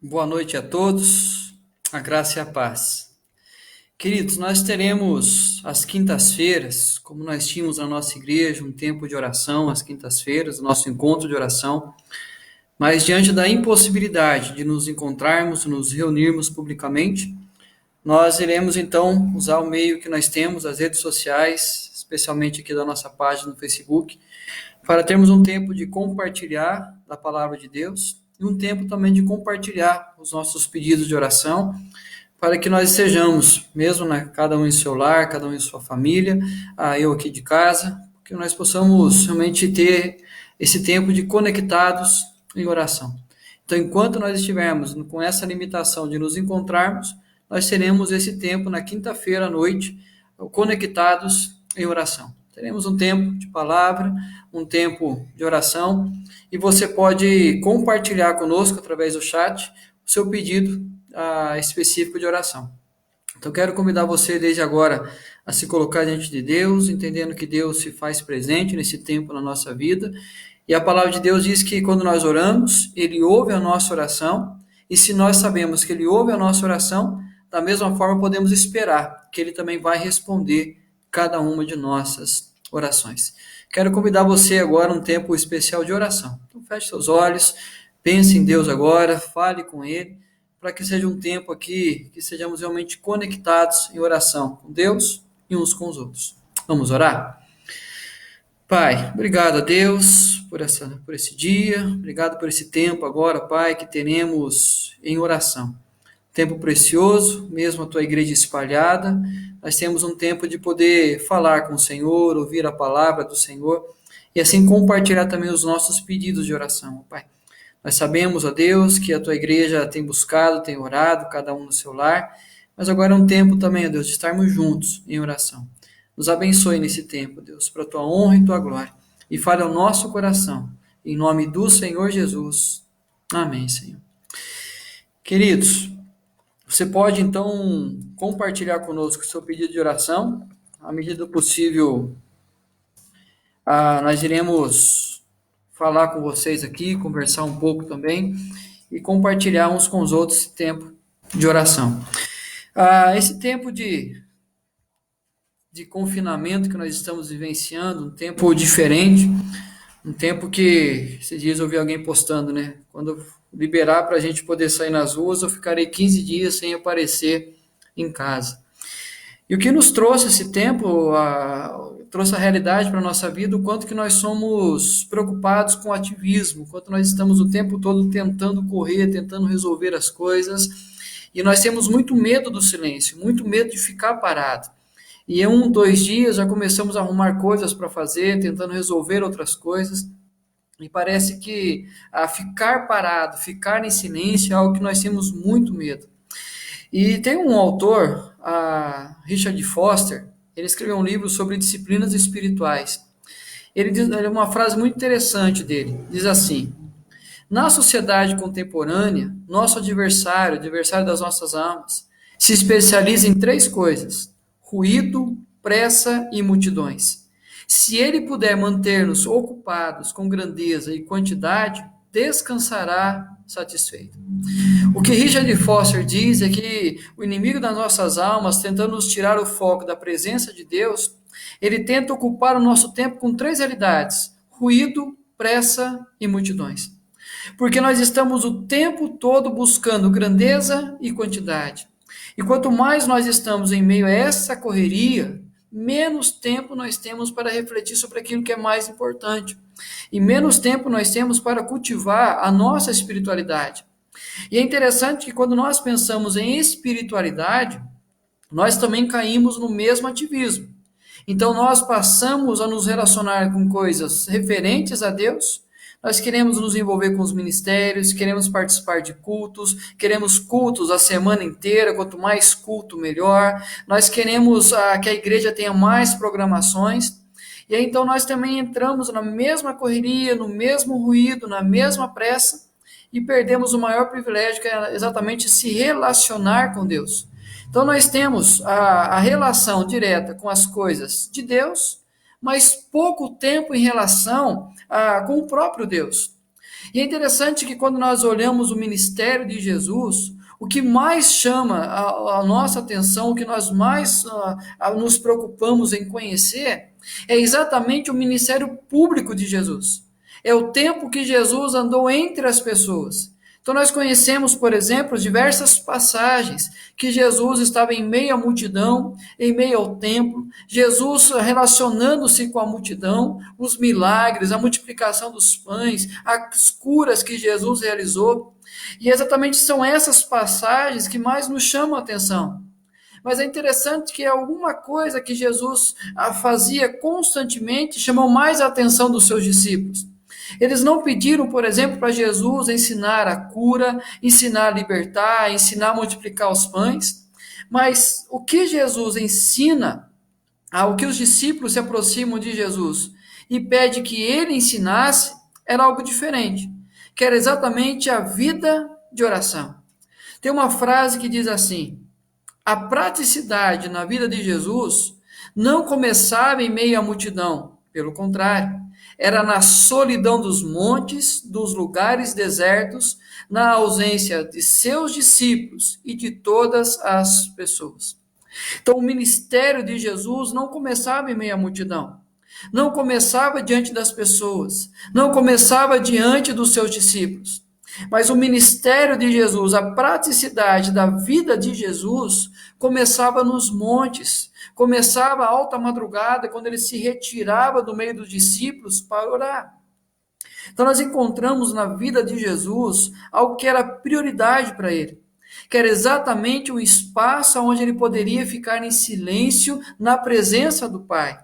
Boa noite a todos, a graça e a paz. Queridos, nós teremos às quintas-feiras, como nós tínhamos na nossa igreja, um tempo de oração às quintas-feiras, o nosso encontro de oração, mas diante da impossibilidade de nos encontrarmos, nos reunirmos publicamente, nós iremos então usar o meio que nós temos, as redes sociais, especialmente aqui da nossa página no Facebook, para termos um tempo de compartilhar da palavra de Deus e um tempo também de compartilhar os nossos pedidos de oração, para que nós estejamos, mesmo cada um em seu lar, cada um em sua família, eu aqui de casa, que nós possamos realmente ter esse tempo de conectados em oração. Então, enquanto nós estivermos com essa limitação de nos encontrarmos, nós teremos esse tempo na quinta-feira à noite, conectados em oração. Teremos um tempo de palavra, um tempo de oração, e você pode compartilhar conosco através do chat o seu pedido específico de oração. Então, quero convidar você desde agora a se colocar diante de Deus, entendendo que Deus se faz presente nesse tempo na nossa vida. E a palavra de Deus diz que quando nós oramos, Ele ouve a nossa oração. E se nós sabemos que Ele ouve a nossa oração, da mesma forma podemos esperar que Ele também vai responder cada uma de nossas orações. Quero convidar você agora a um tempo especial de oração. Então, feche seus olhos, pense em Deus agora, fale com Ele, para que seja um tempo aqui que sejamos realmente conectados em oração com Deus e uns com os outros. Vamos orar? Pai, obrigado a Deus por esse dia, obrigado por esse tempo agora, Pai, que teremos em oração. Tempo precioso, mesmo a Tua igreja espalhada, nós temos um tempo de poder falar com o Senhor, ouvir a palavra do Senhor e assim compartilhar também os nossos pedidos de oração, Pai. Nós sabemos, ó Deus, que a Tua igreja tem buscado, tem orado, cada um no seu lar, mas agora é um tempo também, ó Deus, de estarmos juntos em oração. Nos abençoe nesse tempo, Deus, para a Tua honra e Tua glória. E fale ao nosso coração, em nome do Senhor Jesus. Amém, Senhor. Queridos, você pode então compartilhar conosco o seu pedido de oração. À medida do possível, nós iremos falar com vocês aqui, conversar um pouco também e compartilhar uns com os outros esse tempo de oração. Esse tempo de confinamento que nós estamos vivenciando, um tempo diferente, um tempo que, esses dias eu vi alguém postando, né? Quando liberar para a gente poder sair nas ruas, eu ficarei 15 dias sem aparecer em casa. E o que nos trouxe esse tempo, trouxe a realidade para a nossa vida, o quanto que nós somos preocupados com o ativismo, o quanto nós estamos o tempo todo tentando correr, tentando resolver as coisas, e nós temos muito medo do silêncio, muito medo de ficar parado. E em 1, 2 dias já começamos a arrumar coisas para fazer, tentando resolver outras coisas, e parece que ficar parado, ficar em silêncio é algo que nós temos muito medo. E tem um autor, Richard Foster, ele escreveu um livro sobre disciplinas espirituais. Ele diz uma frase muito interessante dele, diz assim: na sociedade contemporânea, nosso adversário, o adversário das nossas almas, se especializa em 3 coisas: ruído, pressa e multidões. Se ele puder manter-nos ocupados com grandeza e quantidade, descansará satisfeito. O que Richard Foster diz é que o inimigo das nossas almas, tentando nos tirar o foco da presença de Deus, ele tenta ocupar o nosso tempo com 3 realidades: ruído, pressa e multidões. Porque nós estamos o tempo todo buscando grandeza e quantidade. E quanto mais nós estamos em meio a essa correria, menos tempo nós temos para refletir sobre aquilo que é mais importante. E menos tempo nós temos para cultivar a nossa espiritualidade. E é interessante que quando nós pensamos em espiritualidade, nós também caímos no mesmo ativismo. Então nós passamos a nos relacionar com coisas referentes a Deus. Nós queremos nos envolver com os ministérios, queremos participar de cultos, queremos cultos a semana inteira, quanto mais culto, melhor. Nós queremos que a igreja tenha mais programações. E aí, então nós também entramos na mesma correria, no mesmo ruído, na mesma pressa, e perdemos o maior privilégio, que é exatamente se relacionar com Deus. Então nós temos a relação direta com as coisas de Deus, mas pouco tempo em relação com o próprio Deus. E é interessante que quando nós olhamos o ministério de Jesus, o que mais chama a nossa atenção, o que nós mais nos preocupamos em conhecer, é exatamente o ministério público de Jesus. É o tempo que Jesus andou entre as pessoas. Então, nós conhecemos, por exemplo, diversas passagens que Jesus estava em meio à multidão, em meio ao templo, Jesus relacionando-se com a multidão, os milagres, a multiplicação dos pães, as curas que Jesus realizou. E exatamente são essas passagens que mais nos chamam a atenção. Mas é interessante que alguma coisa que Jesus fazia constantemente chamou mais a atenção dos seus discípulos. Eles não pediram, por exemplo, para Jesus ensinar a cura, ensinar a libertar, ensinar a multiplicar os pães, mas o que Jesus ensina, o que os discípulos se aproximam de Jesus e pede que ele ensinasse, era algo diferente, que era exatamente a vida de oração. Tem uma frase que diz assim: a praticidade na vida de Jesus não começava em meio à multidão, pelo contrário, era na solidão dos montes, dos lugares desertos, na ausência de seus discípulos e de todas as pessoas. Então, o ministério de Jesus não começava em meio à multidão, não começava diante das pessoas, não começava diante dos seus discípulos. Mas o ministério de Jesus, a praticidade da vida de Jesus, começava nos montes, começava à alta madrugada, quando ele se retirava do meio dos discípulos para orar. Então, nós encontramos na vida de Jesus algo que era prioridade para ele, que era exatamente um espaço onde ele poderia ficar em silêncio na presença do Pai.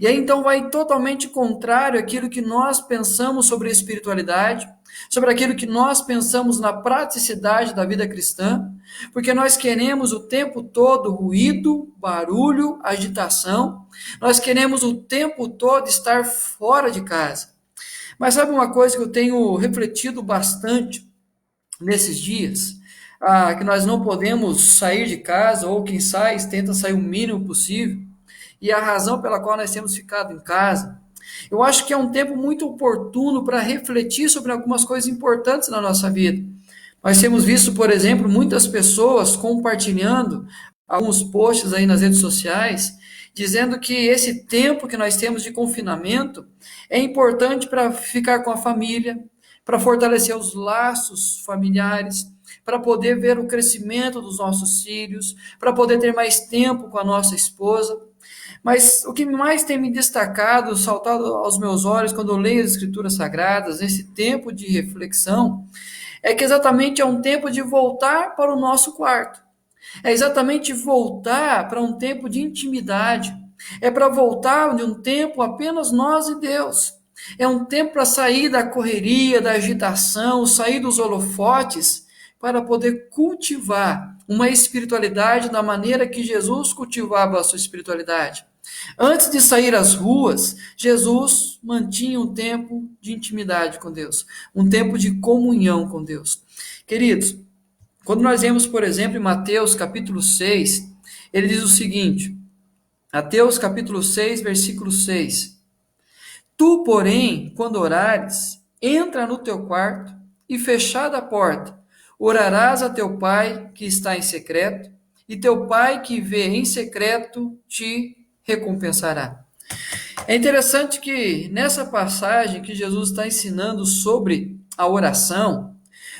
E aí então vai totalmente contrário àquilo que nós pensamos sobre a espiritualidade, sobre aquilo que nós pensamos na praticidade da vida cristã, porque nós queremos o tempo todo ruído, barulho, agitação, nós queremos o tempo todo estar fora de casa. Mas sabe uma coisa que eu tenho refletido bastante nesses dias? Que nós não podemos sair de casa, ou quem sai, tenta sair o mínimo possível, e a razão pela qual nós temos ficado em casa. Eu acho que é um tempo muito oportuno para refletir sobre algumas coisas importantes na nossa vida. Nós temos visto, por exemplo, muitas pessoas compartilhando alguns posts aí nas redes sociais, dizendo que esse tempo que nós temos de confinamento é importante para ficar com a família, para fortalecer os laços familiares, para poder ver o crescimento dos nossos filhos, para poder ter mais tempo com a nossa esposa. Mas o que mais tem me destacado, saltado aos meus olhos quando eu leio as Escrituras Sagradas, nesse tempo de reflexão, é que exatamente é um tempo de voltar para o nosso quarto. É exatamente voltar para um tempo de intimidade. É para voltar de um tempo apenas nós e Deus. É um tempo para sair da correria, da agitação, sair dos holofotes, para poder cultivar uma espiritualidade da maneira que Jesus cultivava a sua espiritualidade. Antes de sair às ruas, Jesus mantinha um tempo de intimidade com Deus, um tempo de comunhão com Deus. Queridos, quando nós vemos, por exemplo, em Mateus capítulo 6, ele diz o seguinte, Mateus capítulo 6, versículo 6, tu, porém, quando orares, entra no teu quarto e, fechada a porta, orarás a teu pai que está em secreto, e teu pai que vê em secreto te recompensará. É interessante que nessa passagem que Jesus está ensinando sobre a oração,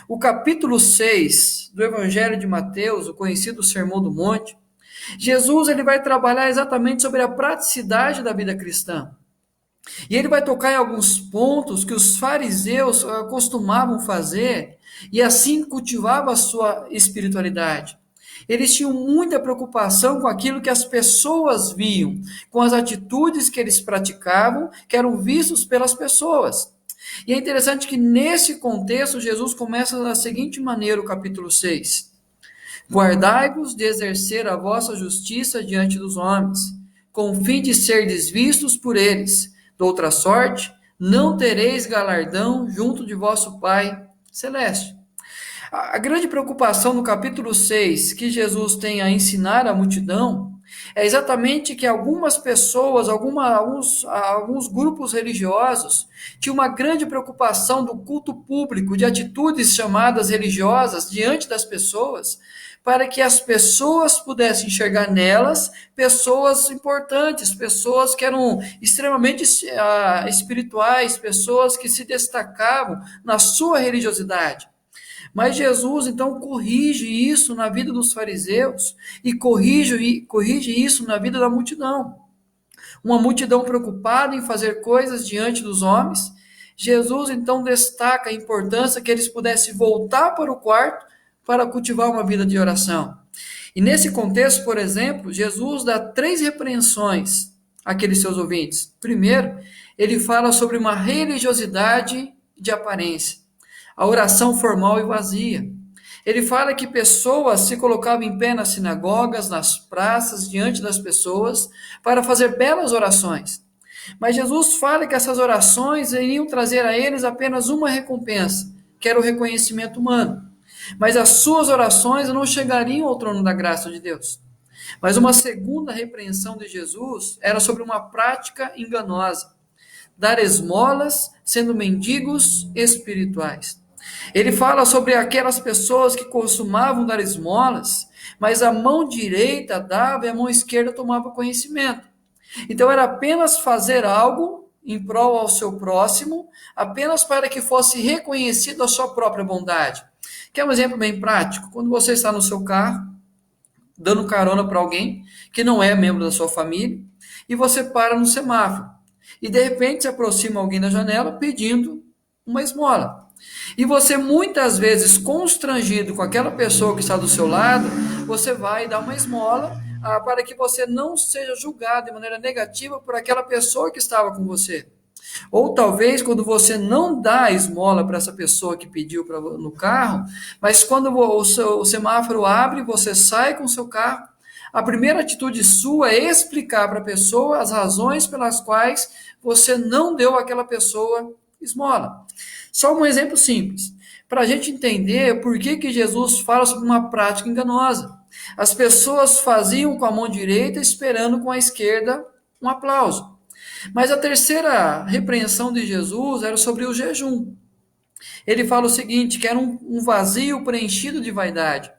o capítulo 6 do Evangelho de Mateus, o conhecido Sermão do Monte, Jesus ele vai trabalhar exatamente sobre a praticidade da vida cristã. E ele vai tocar em alguns pontos que os fariseus costumavam fazer e assim cultivavam a sua espiritualidade. Eles tinham muita preocupação com aquilo que as pessoas viam, com as atitudes que eles praticavam, que eram vistos pelas pessoas. E é interessante que nesse contexto Jesus começa da seguinte maneira o capítulo 6. Guardai-vos de exercer a vossa justiça diante dos homens, com o fim de serdes vistos por eles. De outra sorte, não tereis galardão junto de vosso Pai celeste. A grande preocupação no capítulo 6 que Jesus tem a ensinar à multidão É exatamente que algumas pessoas, alguns grupos religiosos tinham uma grande preocupação do culto público, de atitudes chamadas religiosas diante das pessoas, para que as pessoas pudessem enxergar nelas pessoas importantes, pessoas que eram extremamente espirituais, pessoas que se destacavam na sua religiosidade. Mas Jesus então corrige isso na vida dos fariseus e corrige isso na vida da multidão. Uma multidão preocupada em fazer coisas diante dos homens. Jesus então destaca a importância que eles pudessem voltar para o quarto para cultivar uma vida de oração. E nesse contexto, por exemplo, Jesus dá 3 repreensões àqueles seus ouvintes. Primeiro, ele fala sobre uma religiosidade de aparência, a oração formal e vazia. Ele fala que pessoas se colocavam em pé nas sinagogas, nas praças, diante das pessoas, para fazer belas orações. Mas Jesus fala que essas orações iriam trazer a eles apenas uma recompensa, que era o reconhecimento humano. Mas as suas orações não chegariam ao trono da graça de Deus. Mas uma segunda repreensão de Jesus era sobre uma prática enganosa: dar esmolas sendo mendigos espirituais. Ele fala sobre aquelas pessoas que costumavam dar esmolas, mas a mão direita dava e a mão esquerda tomava conhecimento. Então era apenas fazer algo em prol ao seu próximo, apenas para que fosse reconhecido a sua própria bondade. Quer um exemplo bem prático? Quando você está no seu carro, dando carona para alguém que não é membro da sua família, e você para no semáforo, e de repente se aproxima alguém da janela pedindo uma esmola. E você muitas vezes constrangido com aquela pessoa que está do seu lado, você vai dar uma esmola para que você não seja julgado de maneira negativa por aquela pessoa que estava com você. Ou talvez quando você não dá a esmola para essa pessoa que pediu no carro, mas quando o semáforo abre, você sai com o seu carro, a primeira atitude sua é explicar para a pessoa as razões pelas quais você não deu àquela pessoa esmola. Só um exemplo simples, para a gente entender por que Jesus fala sobre uma prática enganosa. As pessoas faziam com a mão direita, esperando com a esquerda um aplauso. Mas a terceira repreensão de Jesus era sobre o jejum. Ele fala o seguinte, que era um vazio preenchido de vaidade.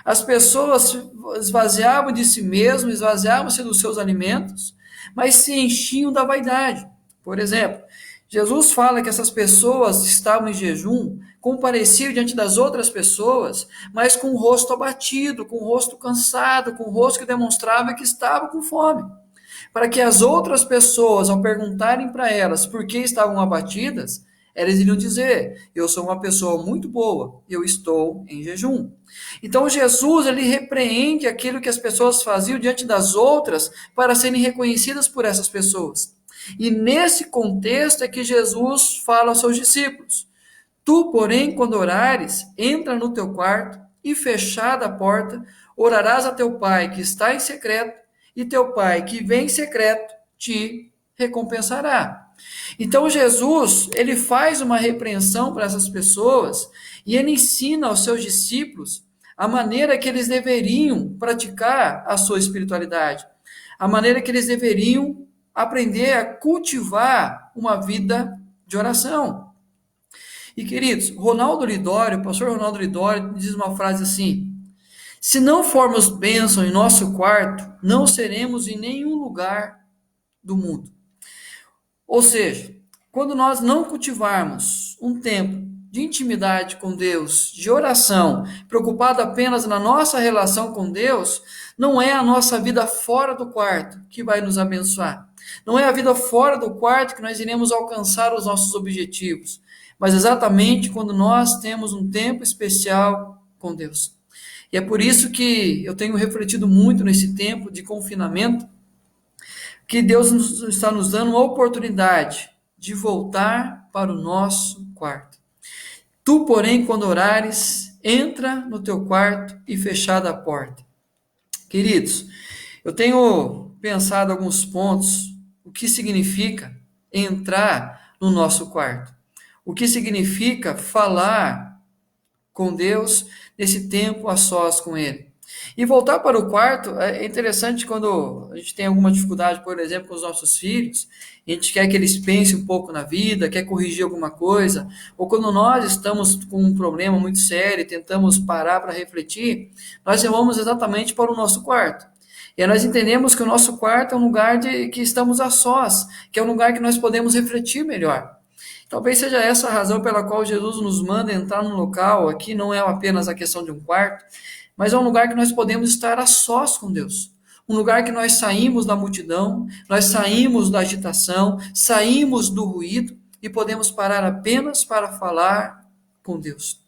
As pessoas esvaziavam de si mesmas, esvaziavam-se dos seus alimentos, mas se enchiam da vaidade. Por exemplo, Jesus fala que essas pessoas estavam em jejum, compareciam diante das outras pessoas, mas com o rosto abatido, com o rosto cansado, com o rosto que demonstrava que estava com fome. Para que as outras pessoas, ao perguntarem para elas por que estavam abatidas, elas iriam dizer: eu sou uma pessoa muito boa, eu estou em jejum. Então Jesus, ele repreende aquilo que as pessoas faziam diante das outras para serem reconhecidas por essas pessoas. E nesse contexto é que Jesus fala aos seus discípulos: tu, porém, quando orares, entra no teu quarto e, fechada a porta, orarás a teu pai que está em secreto, e teu pai que vem em secreto te recompensará. Então Jesus, ele faz uma repreensão para essas pessoas e ele ensina aos seus discípulos a maneira que eles deveriam praticar a sua espiritualidade, a maneira que eles deveriam aprender a cultivar uma vida de oração. E queridos, o pastor Ronaldo Lidório diz uma frase assim: se não formos bênção em nosso quarto, não seremos em nenhum lugar do mundo. Ou seja, quando nós não cultivarmos um tempo de intimidade com Deus, de oração, preocupado apenas na nossa relação com Deus, não é a nossa vida fora do quarto que vai nos abençoar. Não é a vida fora do quarto que nós iremos alcançar os nossos objetivos, mas exatamente quando nós temos um tempo especial com Deus. E é por isso que eu tenho refletido muito nesse tempo de confinamento, que Deus está nos dando uma oportunidade de voltar para o nosso quarto. Tu, porém, quando orares, entra no teu quarto e fechada a porta. Queridos, eu tenho pensado alguns pontos, o que significa entrar no nosso quarto. O que significa falar com Deus nesse tempo a sós com Ele. E voltar para o quarto é interessante quando a gente tem alguma dificuldade, por exemplo, com os nossos filhos, e a gente quer que eles pensem um pouco na vida, quer corrigir alguma coisa, ou quando nós estamos com um problema muito sério e tentamos parar para refletir, nós vamos exatamente para o nosso quarto. E aí nós entendemos que o nosso quarto é um lugar que estamos a sós, que é um lugar que nós podemos refletir melhor. Talvez seja essa a razão pela qual Jesus nos manda entrar num local, aqui não é apenas a questão de um quarto, mas é um lugar que nós podemos estar a sós com Deus. Um lugar que nós saímos da multidão, nós saímos da agitação, saímos do ruído e podemos parar apenas para falar com Deus.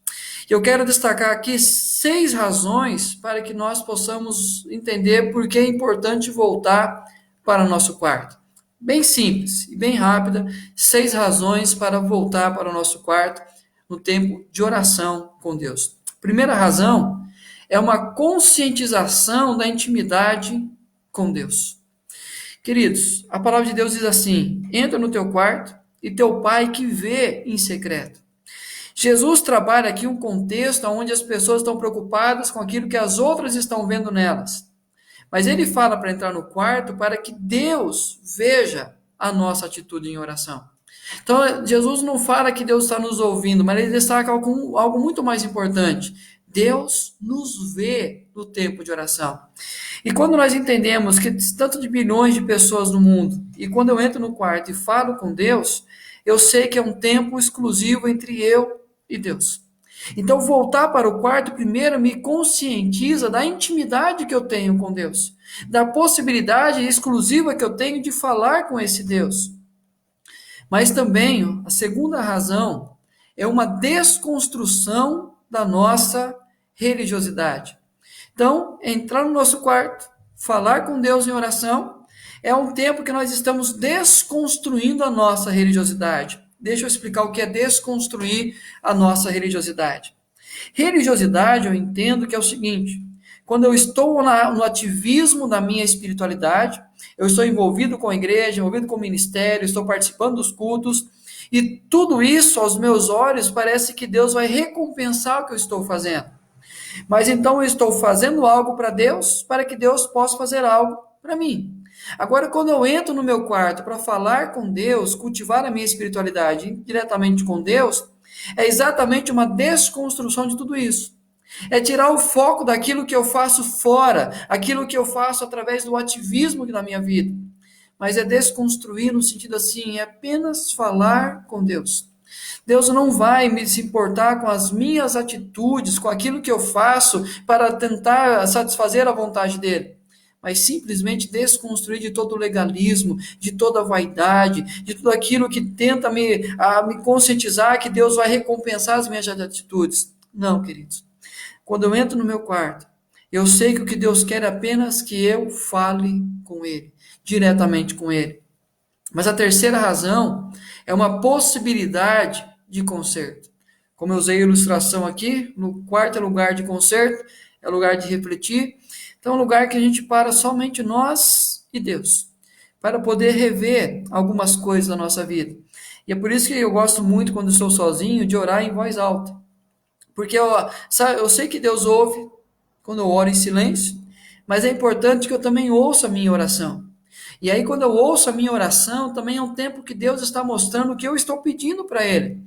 Eu quero destacar aqui 6 razões para que nós possamos entender por que é importante voltar para o nosso quarto. Bem simples e bem rápida, 6 razões para voltar para o nosso quarto no tempo de oração com Deus. Primeira razão é uma conscientização da intimidade com Deus. Queridos, a palavra de Deus diz assim: entra no teu quarto e teu pai que vê em secreto. Jesus trabalha aqui um contexto onde as pessoas estão preocupadas com aquilo que as outras estão vendo nelas. Mas ele fala para entrar no quarto para que Deus veja a nossa atitude em oração. Então, Jesus não fala que Deus está nos ouvindo, mas ele destaca algo muito mais importante. Deus nos vê no tempo de oração. E quando nós entendemos que tanto de bilhões de pessoas no mundo, e quando eu entro no quarto e falo com Deus, eu sei que é um tempo exclusivo entre eu e Deus. Então, voltar para o quarto primeiro me conscientiza da intimidade que eu tenho com Deus, da possibilidade exclusiva que eu tenho de falar com esse Deus. Mas também, a segunda razão é uma desconstrução da nossa religiosidade. Então, entrar no nosso quarto, falar com Deus em oração, é um tempo que nós estamos desconstruindo a nossa religiosidade. Deixa eu explicar o que é desconstruir a nossa religiosidade. Religiosidade, eu entendo que é o seguinte: quando eu estou no ativismo da minha espiritualidade, eu estou envolvido com a igreja, envolvido com o ministério, estou participando dos cultos, e tudo isso, aos meus olhos, parece que Deus vai recompensar o que eu estou fazendo. Mas então eu estou fazendo algo para Deus, para que Deus possa fazer algo para mim. Agora, quando eu entro no meu quarto para falar com Deus, cultivar a minha espiritualidade diretamente com Deus, é exatamente uma desconstrução de tudo isso. É tirar o foco daquilo que eu faço fora, aquilo que eu faço através do ativismo da minha vida. Mas é desconstruir no sentido assim, é apenas falar com Deus. Deus não vai se importar com as minhas atitudes, com aquilo que eu faço para tentar satisfazer a vontade dele, mas simplesmente desconstruir de todo o legalismo, de toda a vaidade, de tudo aquilo que tenta me conscientizar que Deus vai recompensar as minhas atitudes. Não, queridos. Quando eu entro no meu quarto, eu sei que o que Deus quer é apenas que eu fale com Ele, diretamente com Ele. Mas a terceira razão é uma possibilidade de conserto. Como eu usei a ilustração aqui, no quarto é lugar de conserto, é lugar de refletir. Então é um lugar que a gente para somente nós e Deus, para poder rever algumas coisas da nossa vida. E é por isso que eu gosto muito, quando estou sozinho, de orar em voz alta. Porque eu sei que Deus ouve quando eu oro em silêncio, mas é importante que eu também ouça a minha oração. E aí, quando eu ouço a minha oração, também é um tempo que Deus está mostrando o que eu estou pedindo para Ele.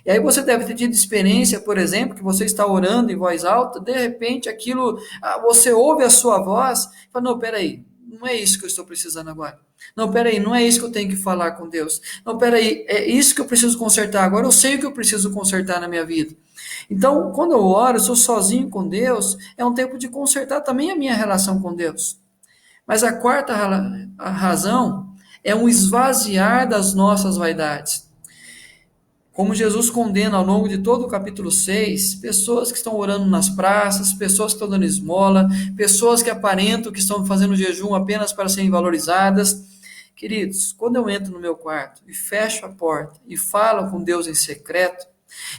E aí você deve ter tido experiência, por exemplo, que você está orando em voz alta, de repente aquilo, você ouve a sua voz, e fala, não, peraí, não é isso que eu estou precisando agora. Não, peraí, não é isso que eu tenho que falar com Deus. Não, peraí, é isso que eu preciso consertar agora, eu sei o que eu preciso consertar na minha vida. Então, quando eu oro, eu sou sozinho com Deus, é um tempo de consertar também a minha relação com Deus. Mas a quarta razão é um esvaziar das nossas vaidades. Como Jesus condena ao longo de todo o capítulo 6, pessoas que estão orando nas praças, pessoas que estão dando esmola, pessoas que aparentam que estão fazendo jejum apenas para serem valorizadas. Queridos, quando eu entro no meu quarto e fecho a porta e falo com Deus em secreto,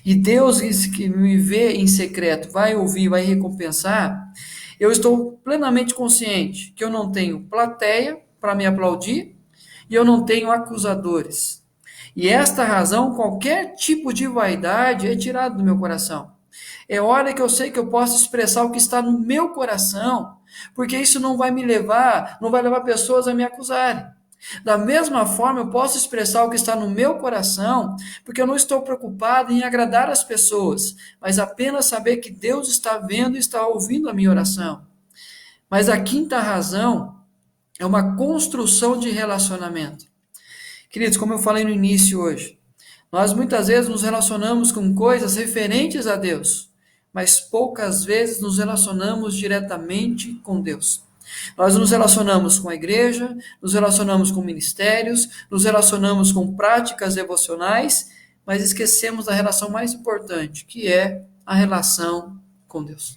e Deus que me vê em secreto vai ouvir, vai recompensar, eu estou plenamente consciente que eu não tenho plateia para me aplaudir e eu não tenho acusadores. E esta razão, qualquer tipo de vaidade é tirado do meu coração. É hora que eu sei que eu posso expressar o que está no meu coração, porque isso não vai levar pessoas a me acusarem. Da mesma forma, eu posso expressar o que está no meu coração, porque eu não estou preocupado em agradar as pessoas, mas apenas saber que Deus está vendo e está ouvindo a minha oração. Mas a quinta razão é uma construção de relacionamento. Queridos, como eu falei no início hoje, nós muitas vezes nos relacionamos com coisas referentes a Deus, mas poucas vezes nos relacionamos diretamente com Deus. Nós nos relacionamos com a igreja, nos relacionamos com ministérios, nos relacionamos com práticas devocionais, mas esquecemos da relação mais importante, que é a relação com Deus.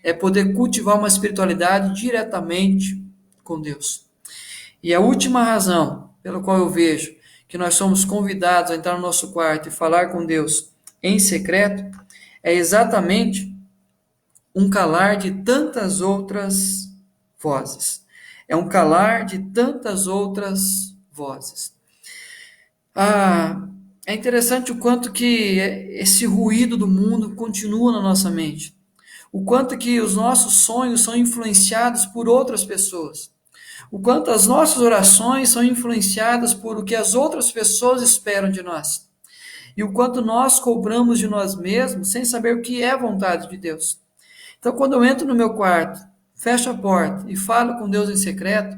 É poder cultivar uma espiritualidade diretamente com Deus. E a última razão pela qual eu vejo que nós somos convidados a entrar no nosso quarto e falar com Deus em secreto é exatamente um calar de tantas outras vozes. É um calar de tantas outras vozes. É interessante o quanto que esse ruído do mundo continua na nossa mente. O quanto que os nossos sonhos são influenciados por outras pessoas. O quanto as nossas orações são influenciadas por o que as outras pessoas esperam de nós. E o quanto nós cobramos de nós mesmos sem saber o que é a vontade de Deus. Então, quando eu entro no meu quarto, fecho a porta e falo com Deus em secreto,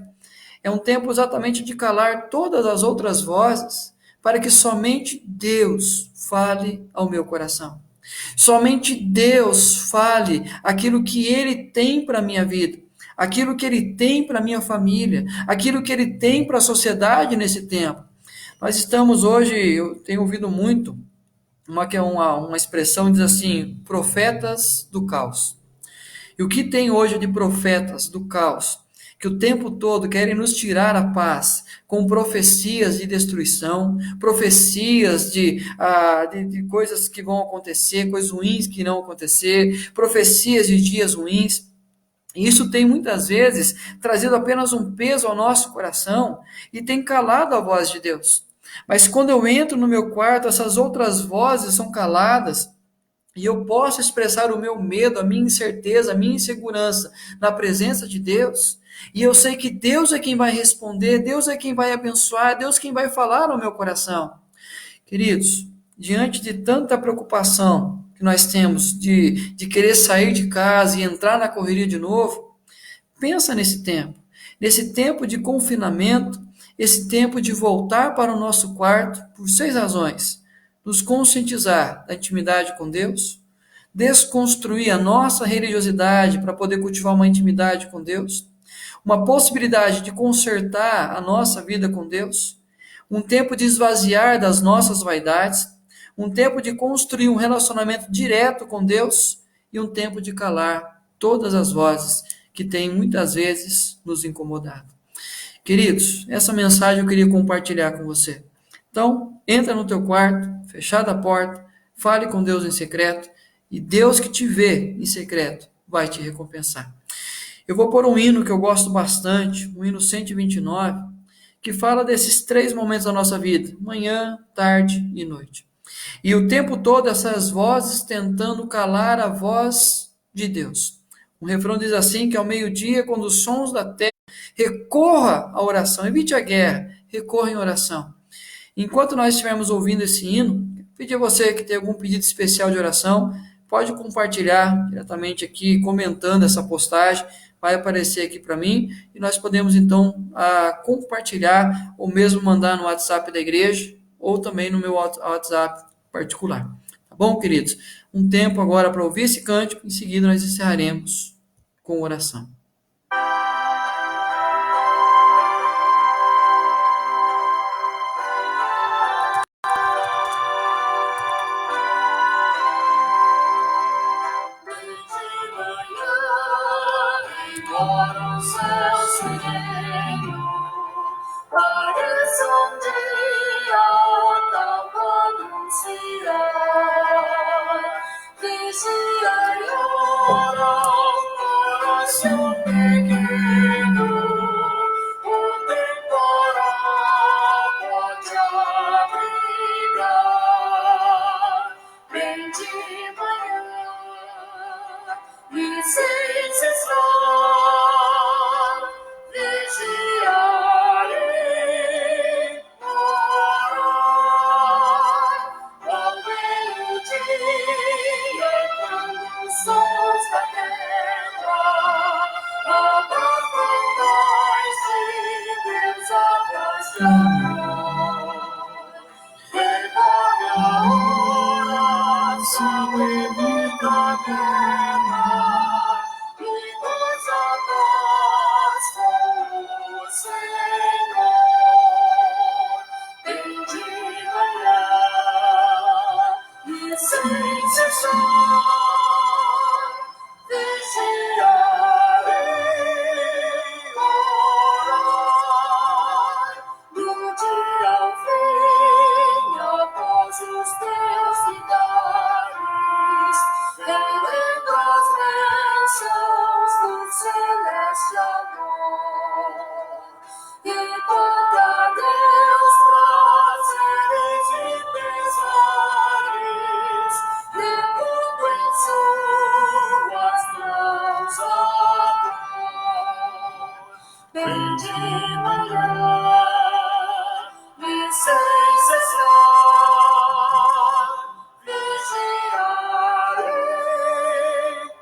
é um tempo exatamente de calar todas as outras vozes para que somente Deus fale ao meu coração. Somente Deus fale aquilo que Ele tem para a minha vida, aquilo que Ele tem para a minha família, aquilo que Ele tem para a sociedade nesse tempo. Nós estamos hoje, eu tenho ouvido muito, uma expressão que diz assim, profetas do caos. E o que tem hoje de profetas do caos, que o tempo todo querem nos tirar a paz, com profecias de destruição, profecias de coisas que vão acontecer, coisas ruins que irão acontecer, profecias de dias ruins. E isso tem muitas vezes trazido apenas um peso ao nosso coração e tem calado a voz de Deus. Mas quando eu entro no meu quarto, essas outras vozes são caladas e eu posso expressar o meu medo, a minha incerteza, a minha insegurança na presença de Deus. E eu sei que Deus é quem vai responder, Deus é quem vai abençoar, Deus é quem vai falar no meu coração. Queridos, diante de tanta preocupação que nós temos de querer sair de casa e entrar na correria de novo, pensa nesse tempo de confinamento, esse tempo de voltar para o nosso quarto por 6 razões. Nos conscientizar da intimidade com Deus, desconstruir a nossa religiosidade para poder cultivar uma intimidade com Deus, uma possibilidade de consertar a nossa vida com Deus, um tempo de esvaziar das nossas vaidades, um tempo de construir um relacionamento direto com Deus e um tempo de calar todas as vozes que têm muitas vezes nos incomodado. Queridos, essa mensagem eu queria compartilhar com você. Então, entra no teu quarto, fechada a porta, fale com Deus em secreto, e Deus que te vê em secreto vai te recompensar. Eu vou pôr um hino que eu gosto bastante, o hino 129, que fala desses 3 momentos da nossa vida, manhã, tarde e noite. E o tempo todo essas vozes tentando calar a voz de Deus. O refrão diz assim, que ao meio-dia, quando os sons da terra, recorra à oração, evite a guerra, recorra em oração. Enquanto nós estivermos ouvindo esse hino, pedir a você que tem algum pedido especial de oração, pode compartilhar diretamente aqui, comentando essa postagem, vai aparecer aqui para mim, e nós podemos então compartilhar, ou mesmo mandar no WhatsApp da igreja, ou também no meu WhatsApp particular. Tá bom, queridos? Um tempo agora para ouvir esse cântico, em seguida nós encerraremos com oração. Para o céu sereno, parece um dia acabado anunciar. Vigia e ora, coração pequeno, o temporal pode abrigar. Vem de manhã. oração e vida eterna, e nos a paz com o Senhor. Bendita e sem cessar, vigiarei, orar, do dia ao fim, após os teus pilares, relendo as bênçãos do celeste amor. E contra Deus prazeres e pesares, levando em suas mãos a dor. Bendita e sem cessar, vigiarei,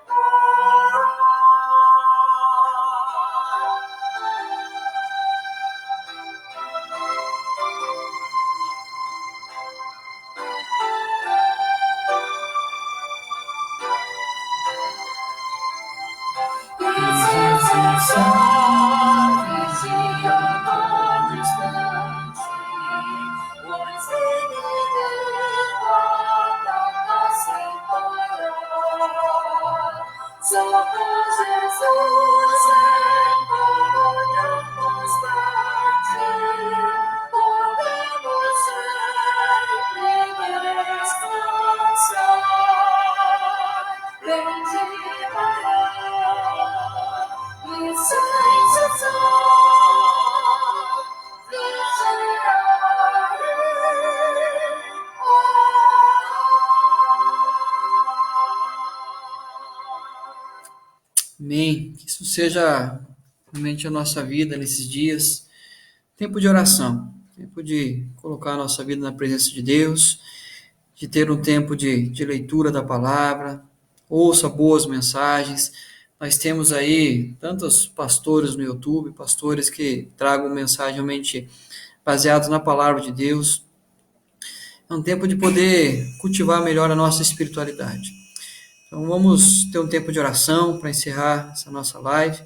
orar. Só com Jesus em comunhão constante podemos sempre descansar. Bendita e sem cessar, vigiarei, Amém. Que isso seja realmente a nossa vida nesses dias. Tempo de oração, tempo de colocar a nossa vida na presença de Deus, de ter um tempo de leitura da palavra, ouça boas mensagens. Nós temos aí tantos pastores no YouTube, pastores que tragam mensagem realmente baseados na palavra de Deus. É um tempo de poder cultivar melhor a nossa espiritualidade. Então vamos ter um tempo de oração para encerrar essa nossa live.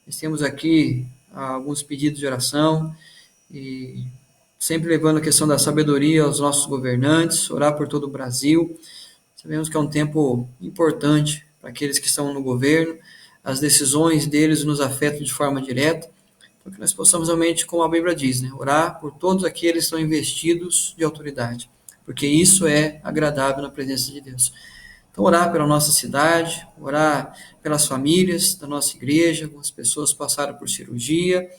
Nós temos aqui alguns pedidos de oração e sempre levando a questão da sabedoria aos nossos governantes, orar por todo o Brasil. Sabemos que é um tempo importante para aqueles que estão no governo, as decisões deles nos afetam de forma direta, para que nós possamos realmente, como a Bíblia diz, né, orar por todos aqueles que estão investidos de autoridade, porque isso é agradável na presença de Deus. Então, orar pela nossa cidade, orar pelas famílias da nossa igreja. Algumas pessoas passaram por cirurgia,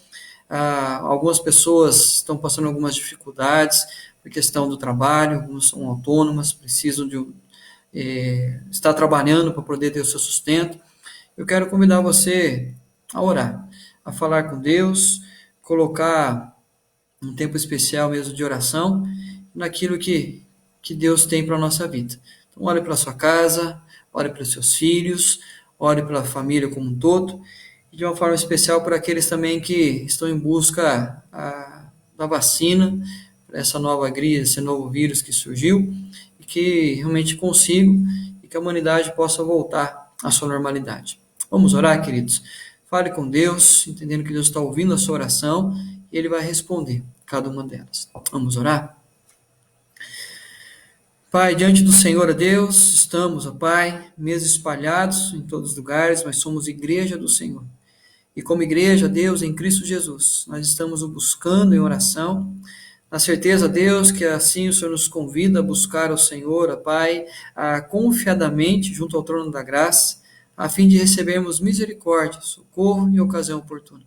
algumas pessoas estão passando algumas dificuldades por questão do trabalho, algumas são autônomas, precisam de estar trabalhando para poder ter o seu sustento. Eu quero convidar você a orar, a falar com Deus, colocar um tempo especial mesmo de oração naquilo que Deus tem para a nossa vida. Então, ore pela sua casa, ore pelos seus filhos, ore pela família como um todo, e de uma forma especial por aqueles também que estão em busca da vacina para essa nova crise, esse novo vírus que surgiu, e que realmente consigam e que a humanidade possa voltar à sua normalidade. Vamos orar, queridos? Fale com Deus, entendendo que Deus está ouvindo a sua oração e Ele vai responder cada uma delas. Vamos orar? Pai, diante do Senhor, a Deus, estamos, ó Pai, mesmo espalhados em todos os lugares, mas somos igreja do Senhor. E como igreja, Deus, em Cristo Jesus, nós estamos o buscando em oração, na certeza, Deus, que assim o Senhor nos convida a buscar o Senhor, ó Pai, confiadamente junto ao trono da graça, a fim de recebermos misericórdia, socorro e ocasião oportuna.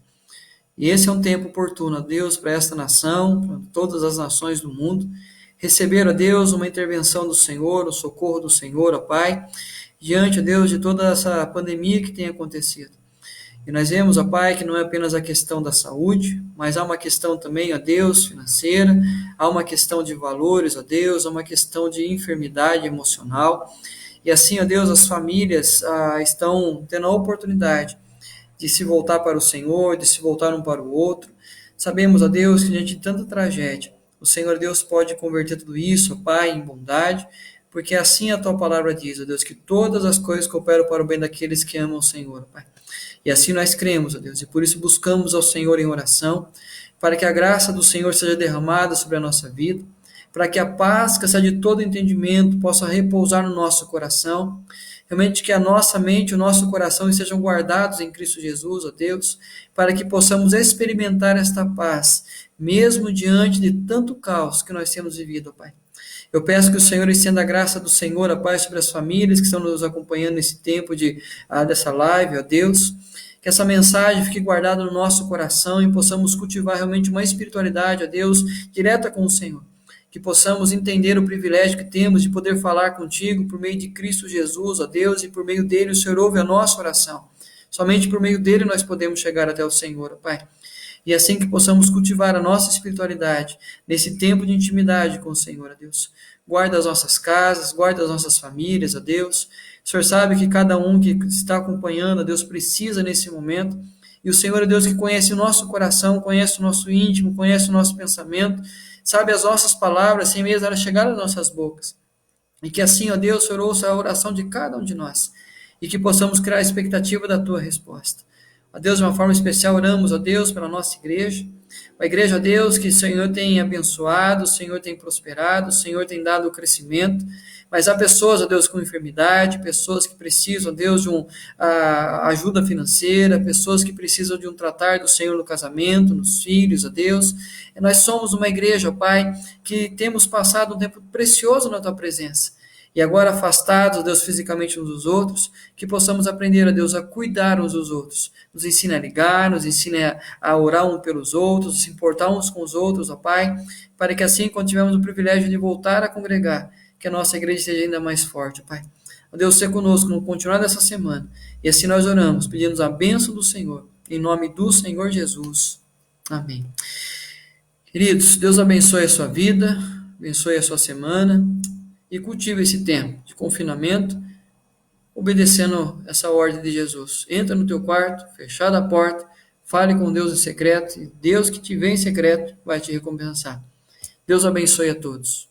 E esse é um tempo oportuno, ó Deus, para esta nação, para todas as nações do mundo, receber, ó Deus, uma intervenção do Senhor, o socorro do Senhor, ó Pai, diante, ó Deus, de toda essa pandemia que tem acontecido. E nós vemos, ó Pai, que não é apenas a questão da saúde, mas há uma questão também, ó Deus, financeira, há uma questão de valores, ó Deus, há uma questão de enfermidade emocional. E assim, ó Deus, as famílias estão tendo a oportunidade de se voltar para o Senhor, de se voltar um para o outro. Sabemos, ó Deus, que diante de tanta tragédia, o Senhor Deus pode converter tudo isso, ó Pai, em bondade, porque assim a tua palavra diz, ó Deus, que todas as coisas cooperam para o bem daqueles que amam o Senhor, ó Pai. E assim nós cremos, ó Deus, e por isso buscamos ao Senhor em oração, para que a graça do Senhor seja derramada sobre a nossa vida, para que a paz que excede todo entendimento possa repousar no nosso coração, realmente que a nossa mente e o nosso coração estejam guardados em Cristo Jesus, ó Deus, para que possamos experimentar esta paz, mesmo diante de tanto caos que nós temos vivido, ó Pai. Eu peço que o Senhor estenda a graça do Senhor, ó Pai, sobre as famílias que estão nos acompanhando nesse tempo dessa live, ó Deus. Que essa mensagem fique guardada no nosso coração e possamos cultivar realmente uma espiritualidade, ó Deus, direta com o Senhor. Que possamos entender o privilégio que temos de poder falar contigo por meio de Cristo Jesus, ó Deus, e por meio dele o Senhor ouve a nossa oração. Somente por meio dele nós podemos chegar até o Senhor, ó Pai. E assim que possamos cultivar a nossa espiritualidade, nesse tempo de intimidade com o Senhor, ó Deus. Guarda as nossas casas, guarda as nossas famílias, ó Deus. O Senhor sabe que cada um que está acompanhando, ó Deus, precisa nesse momento. E o Senhor é Deus que conhece o nosso coração, conhece o nosso íntimo, conhece o nosso pensamento, sabe as nossas palavras, sem mesmo elas chegarem às nossas bocas. E que assim, ó Deus, o Senhor ouça a oração de cada um de nós. E que possamos criar a expectativa da tua resposta. Ó Deus, de uma forma especial, oramos, ó Deus, pela nossa igreja. A igreja, ó Deus, que o Senhor tem abençoado, o Senhor tem prosperado, o Senhor tem dado crescimento. Mas há pessoas, ó Deus, com enfermidade, pessoas que precisam, ó Deus, de ajuda financeira, pessoas que precisam de um tratar do Senhor no casamento, nos filhos, ó Deus. E nós somos uma igreja, ó Pai, que temos passado um tempo precioso na Tua presença. E agora afastados, ó Deus, fisicamente uns dos outros, que possamos aprender, ó Deus, a cuidar uns dos outros. Nos ensina a ligar, nos ensina a orar uns pelos outros, se importar uns com os outros, ó Pai, para que assim, quando tivermos o privilégio de voltar a congregar, que a nossa igreja seja ainda mais forte, Pai. Ó Deus, seja conosco no continuar dessa semana. E assim nós oramos, pedimos a bênção do Senhor, em nome do Senhor Jesus. Amém. Queridos, Deus abençoe a sua vida, abençoe a sua semana e cultive esse tempo de confinamento, obedecendo essa ordem de Jesus. Entra no teu quarto, fechada a porta, fale com Deus em secreto, e Deus que te vê em secreto vai te recompensar. Deus abençoe a todos.